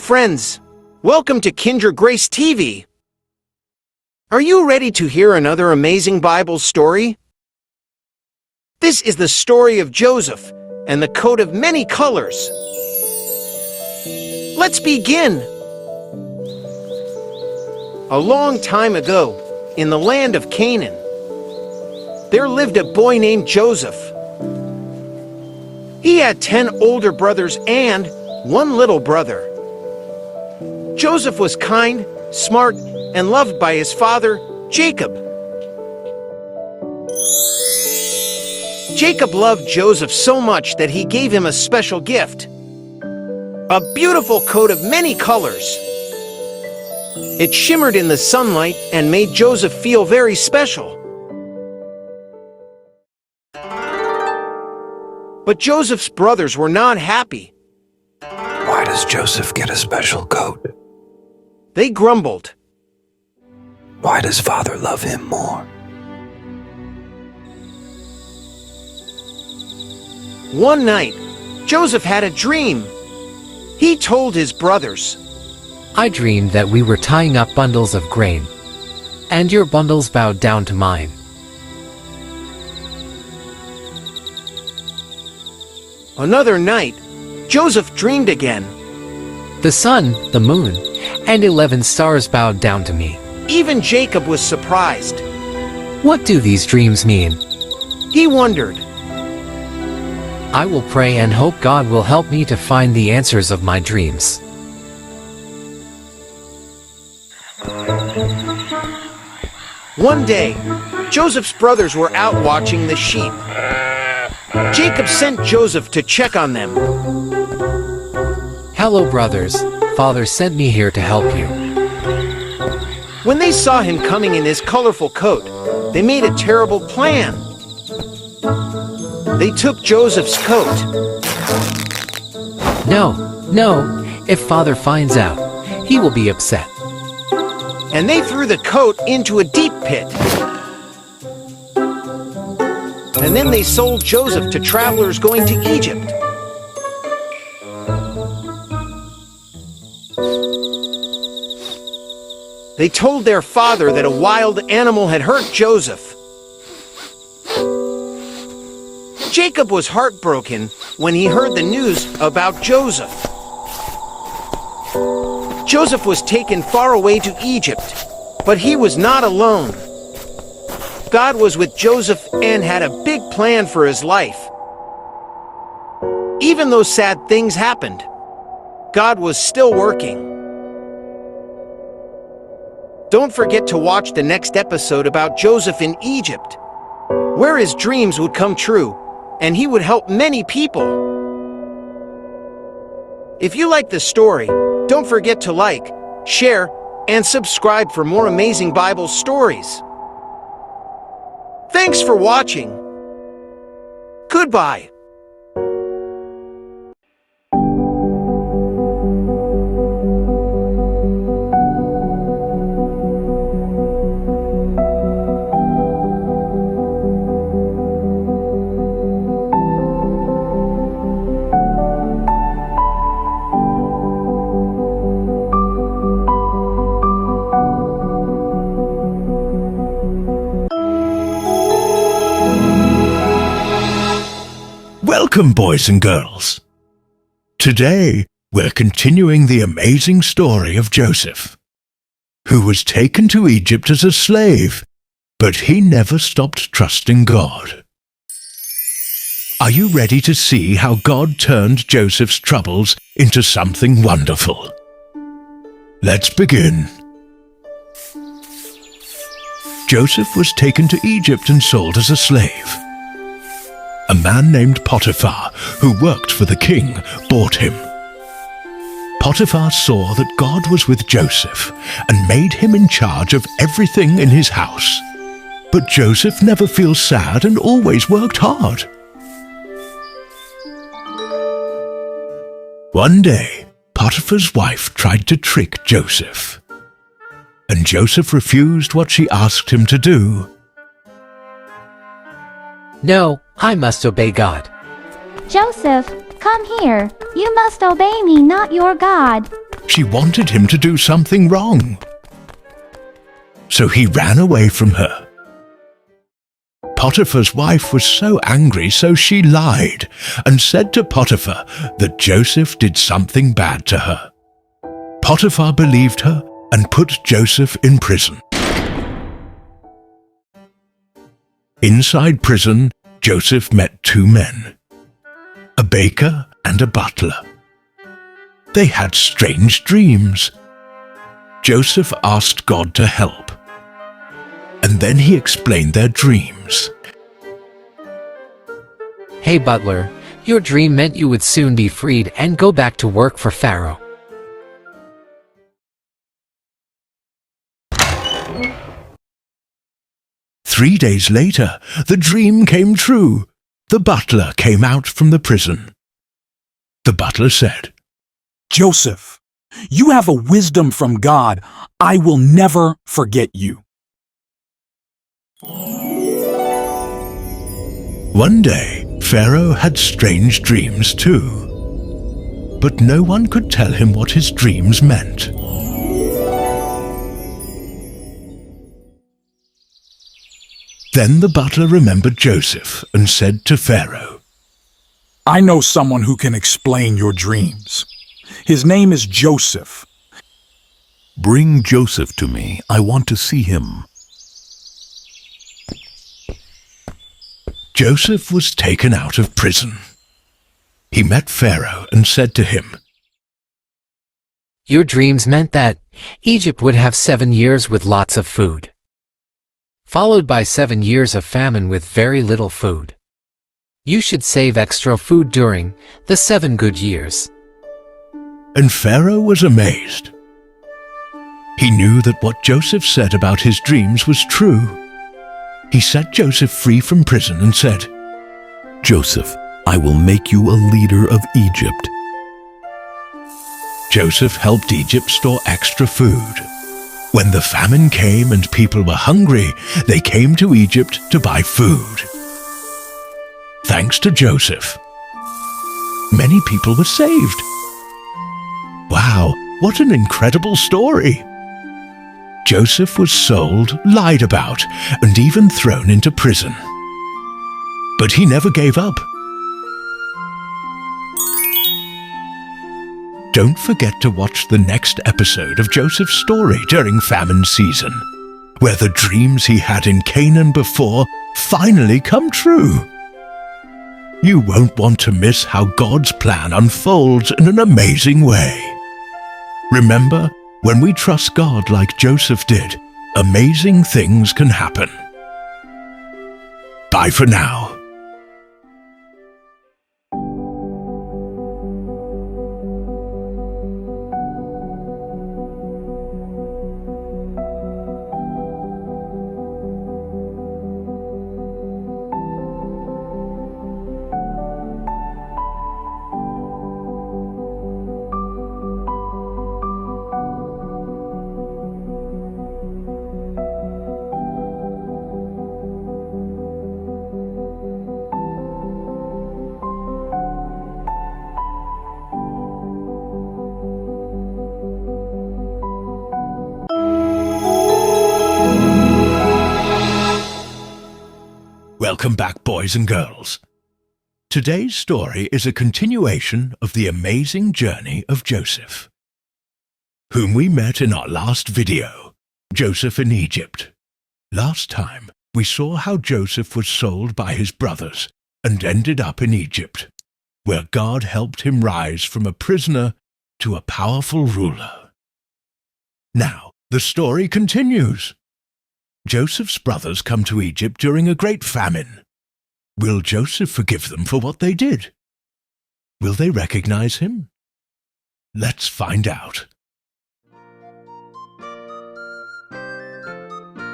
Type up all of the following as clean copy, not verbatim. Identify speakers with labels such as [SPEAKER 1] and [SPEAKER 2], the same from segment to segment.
[SPEAKER 1] friends. Welcome to Kinder Grace TV. Are you ready to hear another amazing Bible story? This is the story of Joseph and the coat of many colors. Let's begin. A long time ago, in the land of Canaan, there lived a boy named Joseph. He had 10 older brothers and 1 little brother. Joseph was kind, smart, and loved by his father, Jacob. Jacob loved Joseph so much that he gave him a special gift, a beautiful coat of many colors. It shimmered in the sunlight and made Joseph feel very special. But Joseph's brothers were not happy.
[SPEAKER 2] Why does Joseph get a special coat?
[SPEAKER 1] They grumbled.
[SPEAKER 2] Why does Father love him more?
[SPEAKER 1] One night, Joseph had a dream. He told his brothers,
[SPEAKER 3] I dreamed that we were tying up bundles of grain, and your bundles bowed down to mine.
[SPEAKER 1] Another night, Joseph dreamed again.
[SPEAKER 3] The sun, the moon, and 11 stars bowed down to me.
[SPEAKER 1] Even Jacob was surprised.
[SPEAKER 3] What do these dreams mean?
[SPEAKER 1] He wondered.
[SPEAKER 3] I will pray and hope God will help me to find the answers of my dreams.
[SPEAKER 1] One day, Joseph's brothers were out watching the sheep. Jacob sent Joseph to check on them.
[SPEAKER 3] Hello, brothers. Father sent me here to help you.
[SPEAKER 1] When they saw him coming in his colorful coat, they made a terrible plan. They took Joseph's coat.
[SPEAKER 3] No. If Father finds out, he will be upset.
[SPEAKER 1] And they threw the coat into a deep pit. And then they sold Joseph to travelers going to Egypt. They told their father that a wild animal had hurt Joseph. Jacob was heartbroken when he heard the news about Joseph. Joseph was taken far away to Egypt, but he was not alone. God was with Joseph and had a big plan for his life. Even though sad things happened, God was still working. Don't forget to watch the next episode about Joseph in Egypt, where his dreams would come true and he would help many people. If you like the story, don't forget to like, share, and subscribe for more amazing Bible stories. Thanks for watching. Goodbye.
[SPEAKER 4] Welcome, boys and girls. Today, we're continuing the amazing story of Joseph, who was taken to Egypt as a slave, but he never stopped trusting God. Are you ready to see how God turned Joseph's troubles into something wonderful? Let's begin. Joseph was taken to Egypt and sold as a slave. A man named Potiphar, who worked for the king, bought him. Potiphar saw that God was with Joseph and made him in charge of everything in his house. But Joseph never feels sad and always worked hard. One day, Potiphar's wife tried to trick Joseph, and Joseph refused what she asked him to do.
[SPEAKER 3] No, I must obey God.
[SPEAKER 5] Joseph, come here. You must obey me, not your God.
[SPEAKER 4] She wanted him to do something wrong. So he ran away from her. Potiphar's wife was so angry, so she lied and said to Potiphar that Joseph did something bad to her. Potiphar believed her and put Joseph in prison. Inside prison, Joseph met two men, a baker and a butler. They had strange dreams. Joseph asked God to help, and then he explained their dreams.
[SPEAKER 3] Hey butler, your dream meant you would soon be freed and go back to work for Pharaoh.
[SPEAKER 4] Three days later, the dream came true. The butler came out from the prison. The butler said,
[SPEAKER 5] Joseph, you have a wisdom from God. I will never forget you.
[SPEAKER 4] One day, Pharaoh had strange dreams too, but no one could tell him what his dreams meant. Then the butler remembered Joseph and said to Pharaoh,
[SPEAKER 5] I know someone who can explain your dreams. His name is Joseph.
[SPEAKER 6] Bring Joseph to me. I want to see him.
[SPEAKER 4] Joseph was taken out of prison. He met Pharaoh and said to him,
[SPEAKER 3] Your dreams meant that Egypt would have 7 years with lots of food, followed by 7 years of famine with very little food. You should save extra food during the 7 good years.
[SPEAKER 4] And Pharaoh was amazed. He knew that what Joseph said about his dreams was true. He set Joseph free from prison and said,
[SPEAKER 6] Joseph, I will make you a leader of Egypt.
[SPEAKER 4] Joseph helped Egypt store extra food. When the famine came and people were hungry, they came to Egypt to buy food. Thanks to Joseph, many people were saved. Wow, what an incredible story! Joseph was sold, lied about, and even thrown into prison. But he never gave up. Don't forget to watch the next episode of Joseph's story during famine season, where the dreams he had in Canaan before finally come true. You won't want to miss how God's plan unfolds in an amazing way. Remember, when we trust God like Joseph did, amazing things can happen. Bye for now. Welcome back, boys and girls. Today's story is a continuation of the amazing journey of Joseph, whom we met in our last video, Joseph in Egypt. Last time, we saw how Joseph was sold by his brothers and ended up in Egypt, where God helped him rise from a prisoner to a powerful ruler. Now, the story continues. Joseph's brothers come to Egypt during a great famine. Will Joseph forgive them for what they did? Will they recognize him? Let's find out.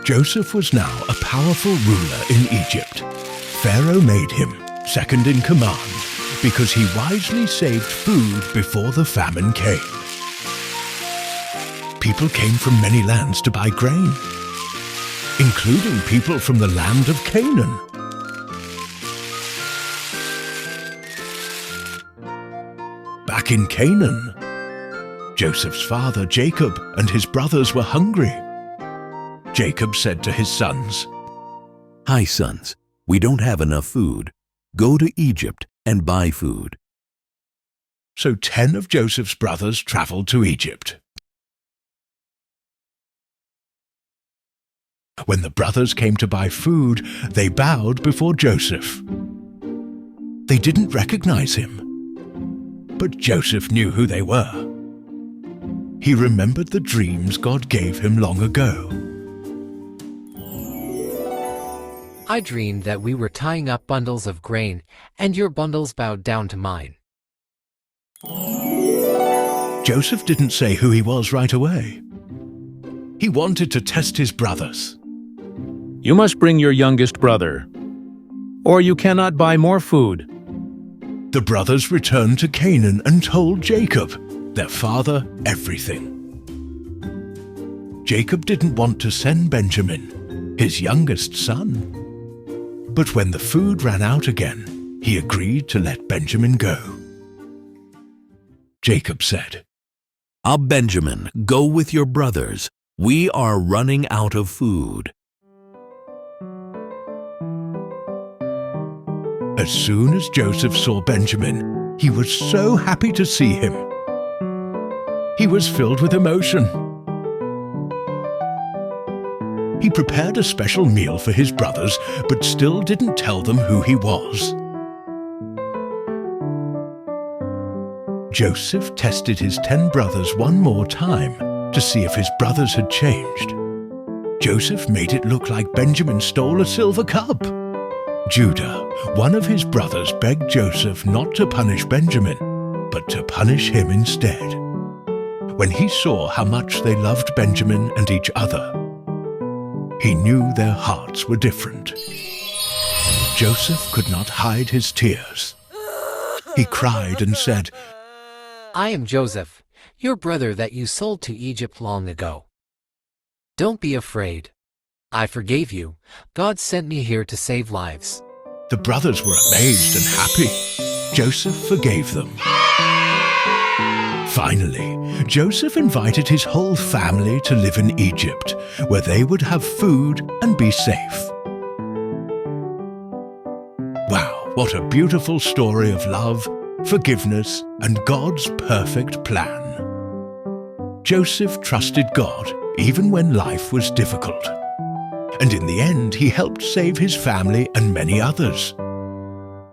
[SPEAKER 4] Joseph was now a powerful ruler in Egypt. Pharaoh made him second in command because he wisely saved food before the famine came. People came from many lands to buy grain, including people from the land of Canaan. Back in Canaan, Joseph's father, Jacob, and his brothers were hungry. Jacob said to his sons,
[SPEAKER 6] "Hi, sons, we don't have enough food. Go to Egypt and buy food."
[SPEAKER 4] So 10 of Joseph's brothers traveled to Egypt. When the brothers came to buy food, they bowed before Joseph. They didn't recognize him, but Joseph knew who they were. He remembered the dreams God gave him long ago.
[SPEAKER 3] I dreamed that we were tying up bundles of grain, and your bundles bowed down to mine.
[SPEAKER 4] Joseph didn't say who he was right away. He wanted to test his brothers.
[SPEAKER 7] You must bring your youngest brother, or you cannot buy more food.
[SPEAKER 4] The brothers returned to Canaan and told Jacob, their father, everything. Jacob didn't want to send Benjamin, his youngest son. But when the food ran out again, he agreed to let Benjamin go. Jacob said,
[SPEAKER 6] Benjamin, go with your brothers. We are running out of food."
[SPEAKER 4] As soon as Joseph saw Benjamin, he was so happy to see him. He was filled with emotion. He prepared a special meal for his brothers, but still didn't tell them who he was. Joseph tested his 10 brothers one more time to see if his brothers had changed. Joseph made it look like Benjamin stole a silver cup. Judah, one of his brothers, begged Joseph not to punish Benjamin, but to punish him instead. When he saw how much they loved Benjamin and each other, he knew their hearts were different. Joseph could not hide his tears. He cried and said,
[SPEAKER 3] I am Joseph, your brother that you sold to Egypt long ago. Don't be afraid. I forgave you. God sent me here to save lives.
[SPEAKER 4] The brothers were amazed and happy. Joseph forgave them. Finally, Joseph invited his whole family to live in Egypt, where they would have food and be safe. Wow, what a beautiful story of love, forgiveness, and God's perfect plan. Joseph trusted God even when life was difficult. And in the end, he helped save his family and many others.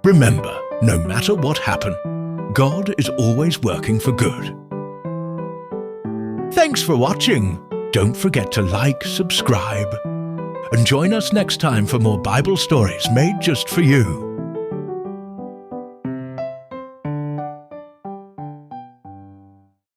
[SPEAKER 4] Remember, no matter what happened, God is always working for good. Thanks for watching. Don't forget to like, subscribe, and join us next time for more Bible stories made just for you.